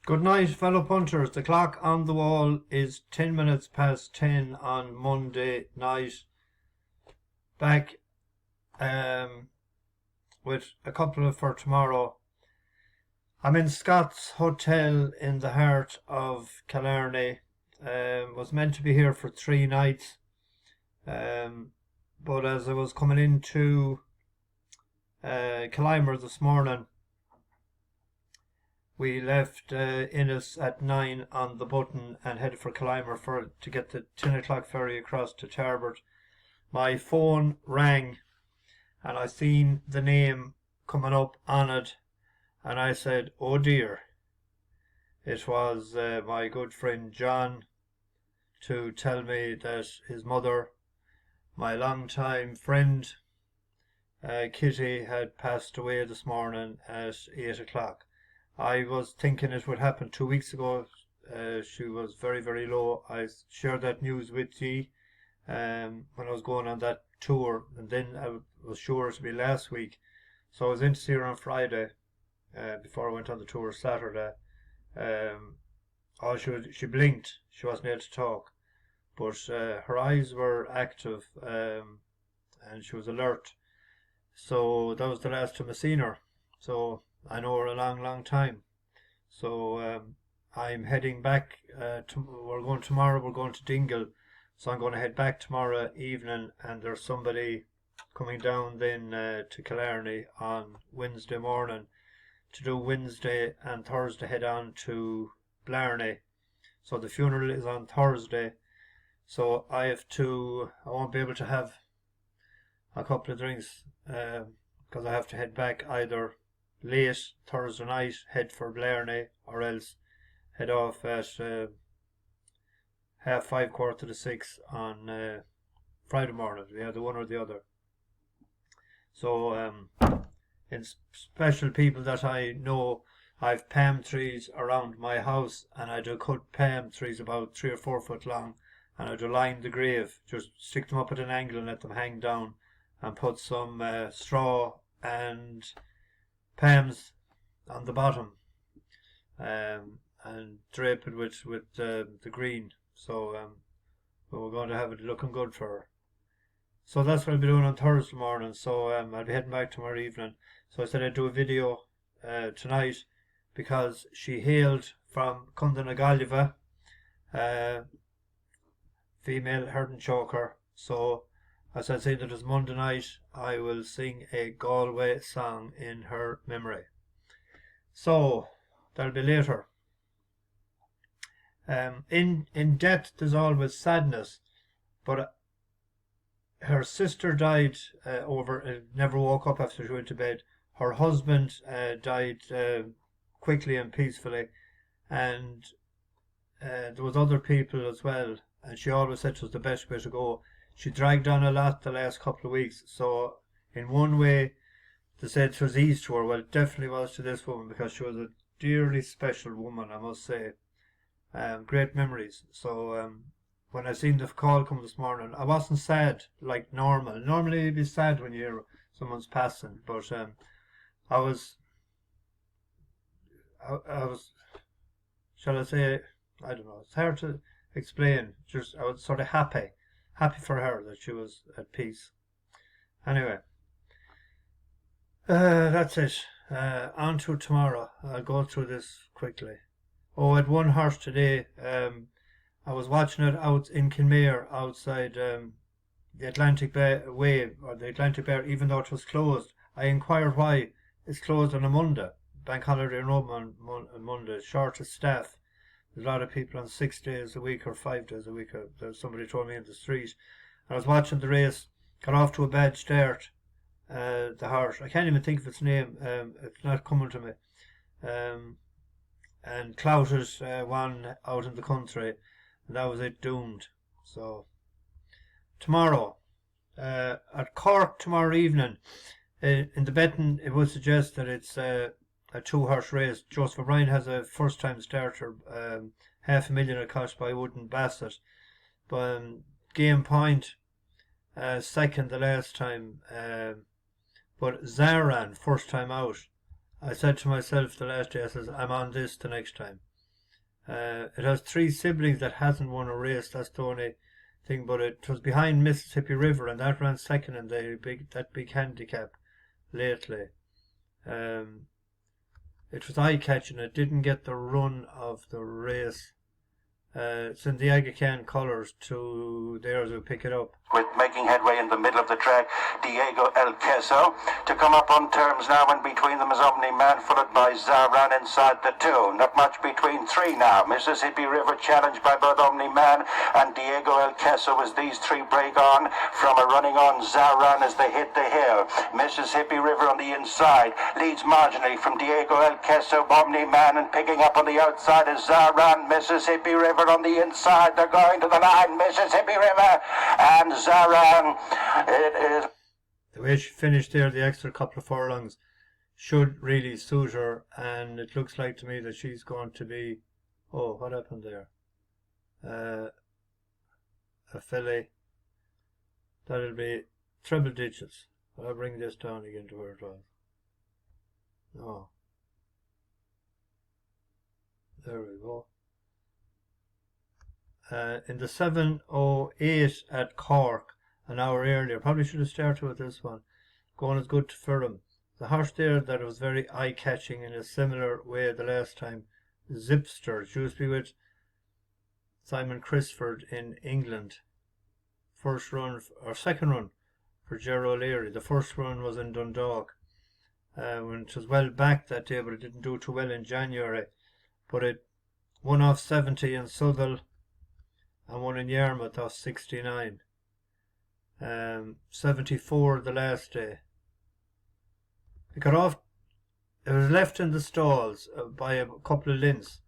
Good night, fellow punters. The clock on the wall is 10 minutes past 10 on Monday night. Back with a couple for tomorrow. I'm in Scott's Hotel in the heart of Killarney. Was meant to be here for 3 nights. But as I was coming into Clymer this morning, we left Innis at 9 on the button and headed for Clymer to get the 10 o'clock ferry across to Tarbert. My phone rang and I seen the name coming up on it, and I said, oh dear. It was my good friend John, to tell me that his mother, my long-time friend Kitty, had passed away this morning at 8 o'clock. I was thinking it would happen 2 weeks ago. She was very, very low. I shared that news with you when I was going on that tour, and then I was sure to be last week. So I was in to see her on Friday before I went on the tour Saturday. She blinked. She wasn't able to talk, but her eyes were active and she was alert. So that was the last time I seen her. So I know her a long, long time. So I'm heading back. We're going tomorrow. We're going to Dingle. So I'm going to head back tomorrow evening, and there's somebody coming down then to Killarney on Wednesday morning to do Wednesday and Thursday, head on to Blarney. So the funeral is on Thursday. So I won't be able to have a couple of drinks because I have to head back either late Thursday night, head for Blarney, or else head off at 5:30, 5:45 on Friday morning. We have the one or the other. So in special people that I know, I've palm trees around my house, and I do cut palm trees about 3 or 4 foot long, and I do line the grave, just stick them up at an angle and let them hang down, and put some straw and palms on the bottom, and drape it with the green. So we're going to have it looking good for her. So that's what I'll be doing on Thursday morning. So I'll be heading back tomorrow evening. So I said I'd do a video tonight, because she hailed from Cundanagalliva, female herding choker. So as I said, that is Monday night, I will sing a Galway song in her memory. So that'll be later. In death there's always sadness, but her sister died never woke up after she went to bed. Her husband died quickly and peacefully, and there was other people as well, and she always said it was the best way to go. She dragged on a lot the last couple of weeks, so in one way they said it was easy to her. Well, it definitely was to this woman, because she was a dearly special woman, I must say. Great memories. So when I seen the call come this morning, I wasn't sad like normal. Normally you'd be sad when you hear someone's passing, but I was, shall I say, I don't know, it's hard to explain. Just, I was sort of happy for her that she was at peace. Anyway, that's it. On to tomorrow. I'll go through this quickly. Oh, at One Horse today, I was watching it out in Kinmare, outside the Atlantic Way, or the Atlantic Bar, even though it was closed. I inquired why it's closed on a Monday, bank holiday in Rome on Monday, short of staff. There's a lot of people on 6 days a week or 5 days a week. Somebody told me in the street. I was watching the race, got off to a bad start. The horse, I can't even think of its name. It's not coming to me. And clouted one out in the country, and that was it, doomed. So tomorrow at Cork tomorrow evening, in the betting it would suggest that it's a 2-horse race. Joseph O'Brien has a first time starter, $500,000 it cost by Wooden Bassett, but Game Point second the last time, but Zahran first time out. I said to myself the last day, I says, I'm on this the next time. It has three siblings that hasn't won a race. That's the only thing. But it was behind Mississippi River, and that ran second in that big handicap lately. It was eye-catching. It didn't get the run of the race. It's in the eyecatching colours to theirs who pick it up. With making headway in the middle of the track, Diego El Queso to come up on terms now, and between them is Omni Man, followed by Zahran inside the two. Not much between three now. Mississippi River challenged by both Omni Man and Diego El Queso as these three break on from a running on Zahran as they hit the hill. Mississippi River on the inside leads marginally from Diego El Queso, Omni Man, and picking up on the outside is Zahran. Mississippi River on the inside, they're going to the line. Mississippi River and Zahran. It is. The way she finished there, the extra couple of furlongs, should really suit her, and it looks like to me that she's going to be. Oh, what happened there? A filly. That'll be treble digits. I'll bring this down again to where it was. Oh. There we go. In the 7:08 at Cork, an hour earlier. Probably should have started with this one. Going as good for him. The horse there that was very eye-catching in a similar way the last time. Zipster. It used to be with Simon Crisford in England. First run, or second run, for Gerard O'Leary. The first run was in Dundalk. When it was well back that day, but it didn't do too well in January. But it won off 70 in Southall and won in Yarmouth off 69. 74 the last day. It got off. It was left in the stalls by a couple of lengths,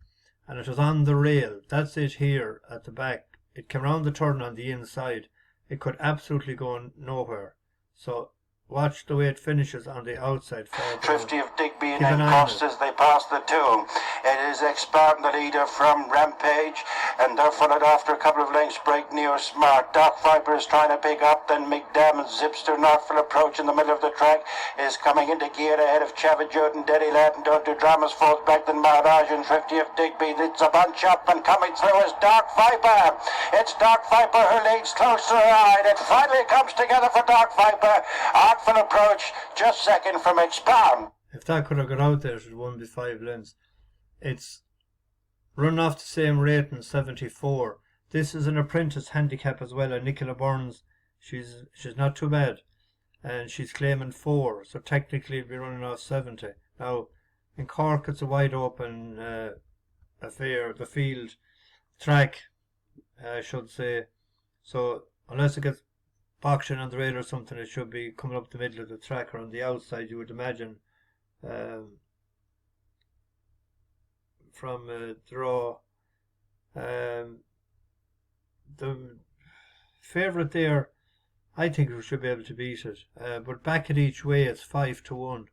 and it was on the rail. That's it here at the back. It came round the turn on the inside. It could absolutely go nowhere. So watch the way it finishes on the outside. Thrifty of Digby and Cost as they pass the two. It is Expert, the leader from Rampage, and they're followed after a couple of lengths break near Smart. Dark Viper is trying to pick up, then McDam and Zipster, Northful approach in the middle of the track, is coming into gear ahead of Chavajud and Deddy Lad, and Don't Do Dramas falls back, then Marage and Thrifty of Digby. It's a bunch up, and coming through is Dark Viper. It's Dark Viper who leads close to the line. It finally comes together for Dark Viper. Artful approach, just second from Expand. If that could have got out there, it would have won by 5 lengths. It's run off the same rate in 74. This is an apprentice handicap as well, and Nicola Burns, she's not too bad, and she's claiming 4, so technically it'll be running off 70. Now, in Cork it's a wide open affair, the field, track, I should say, so unless it gets boxed in on the rail or something, it should be coming up the middle of the track or on the outside, you would imagine. From draw. The favourite there, I think we should be able to beat it. But back it each way, it's 5-1.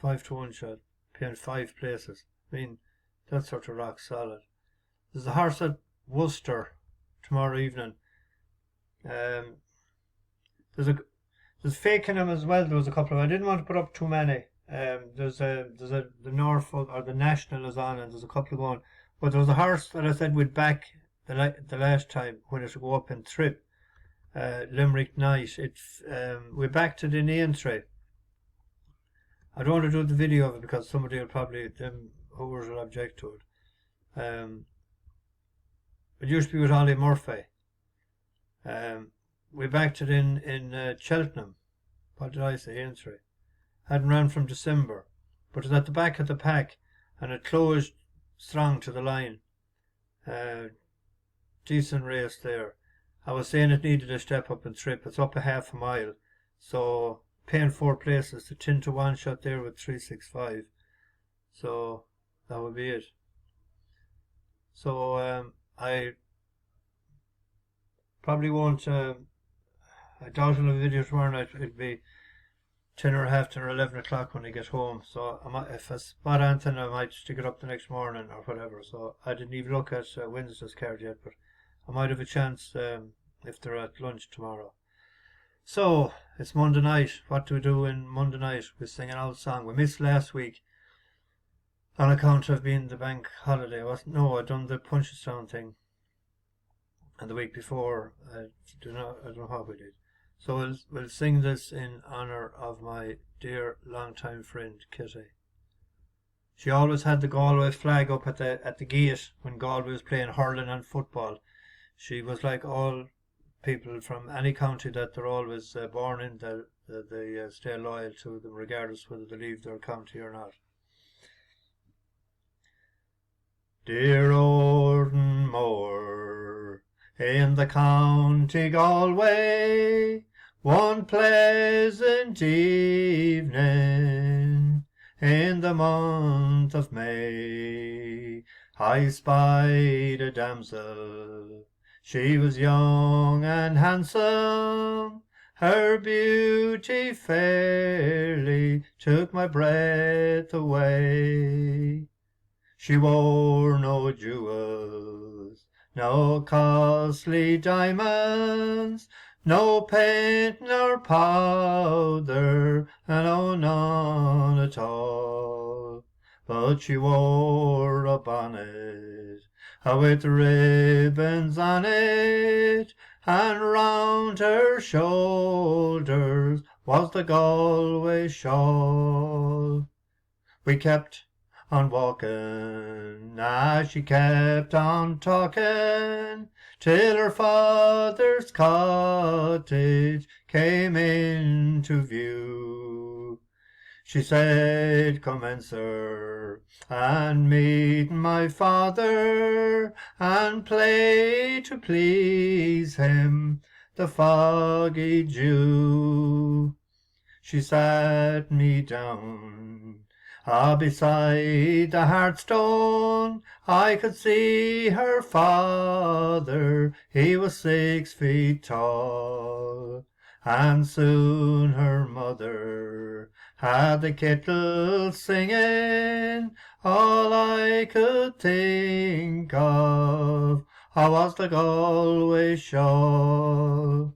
5-1 shot, paying 5 places. I mean, that's sort of rock solid. There's a horse at Worcester tomorrow evening. There's Cheltenham as well. There was a couple of. I didn't want to put up too many. There's the Norfolk or the National is on, and there's a couple going. But there was a horse that I said we'd back the last time when it would go up in Trip, Limerick Night. We backed it in entry. I don't want to do the video of it because somebody will probably, them whoever will object to it. It used to be with Ollie Murphy. We backed it in Cheltenham. What did I say? Entry. Hadn't ran from December, but it was at the back of the pack, and it closed strong to the line. Decent race there. I was saying it needed a step up in Trip. It's up a half a mile, so paying 4 places to 10-1 shot there with 365. So that would be it. So I probably won't. I doubt I'll have a video tomorrow night. It'll be 10 or 11 o'clock when I get home. So if I spot anything, I might stick it up the next morning or whatever. So I didn't even look at Wednesday's card yet, but I might have a chance if they're at lunch tomorrow. So it's Monday night. What do we do in Monday night? We sing an old song. We missed last week. on account of being the bank holiday. No, I done the Punchestown thing, and the week before I don't know how we did. So we'll sing this in honour of my dear long-time friend Kitty. She always had the Galway flag up at the gate when Galway was playing hurling and football. She was like all people from any county that they're always born in, that they stay loyal to them regardless whether they leave their county or not. Dear Orden Moor, in the county Galway, one pleasant evening in the month of May, I spied a damsel. She was young and handsome, her beauty fairly took my breath away. She wore no jewels, no costly diamonds, no paint nor powder, and oh, none at all. But she wore a bonnet with ribbons on it, and round her shoulders was the Galway shawl. We kept on walking as she kept on talking, till her father's cottage came into view. She said, "Come in, sir, and meet my father, and play to please him the foggy Jew." She sat me down beside the hearthstone. I could see her father, he was 6 feet tall, and soon her mother had the kettle singing. All I could think of was the Galway shawl.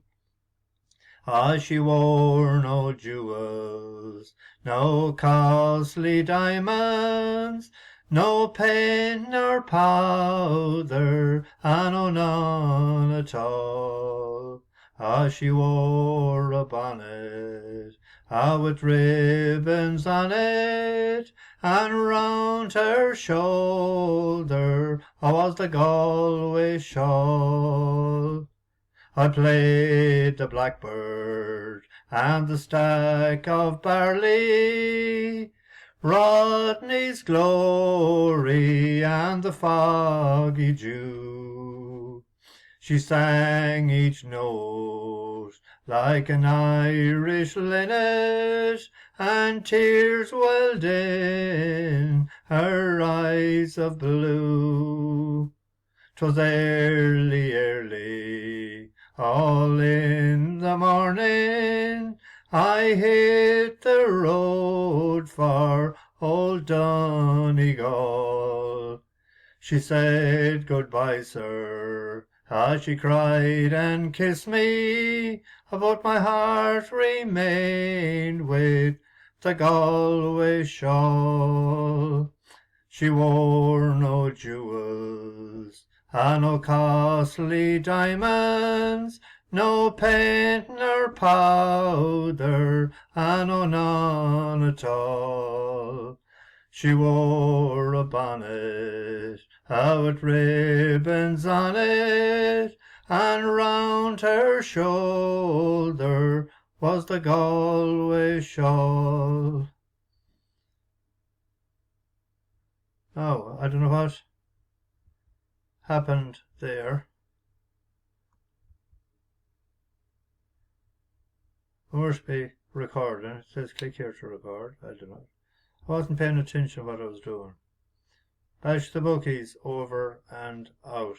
She wore no jewels, no costly diamonds, no paint nor powder, and oh, none at all. She wore a bonnet with ribbons on it, and round her shoulder was the Galway shawl. I played the blackbird and the stack of barley, Rodney's glory and the foggy Jew. She sang each note like an Irish linnet, and tears welled in her eyes of blue. 'Twas early, early, all in the morning, I hit the road for old Donegal. She said, "Goodbye, sir," as she cried and kissed me, but my heart remained with the Galway shawl. She wore no jewels, and no costly diamonds, no paint nor powder, and oh, none at all. She wore a bonnet with ribbons on it, and round her shoulder was the Galway shawl. Oh, I don't know what happened there. It must be recording. It says click here to record. I don't know. I wasn't paying attention to what I was doing. Bash the bookies over and out.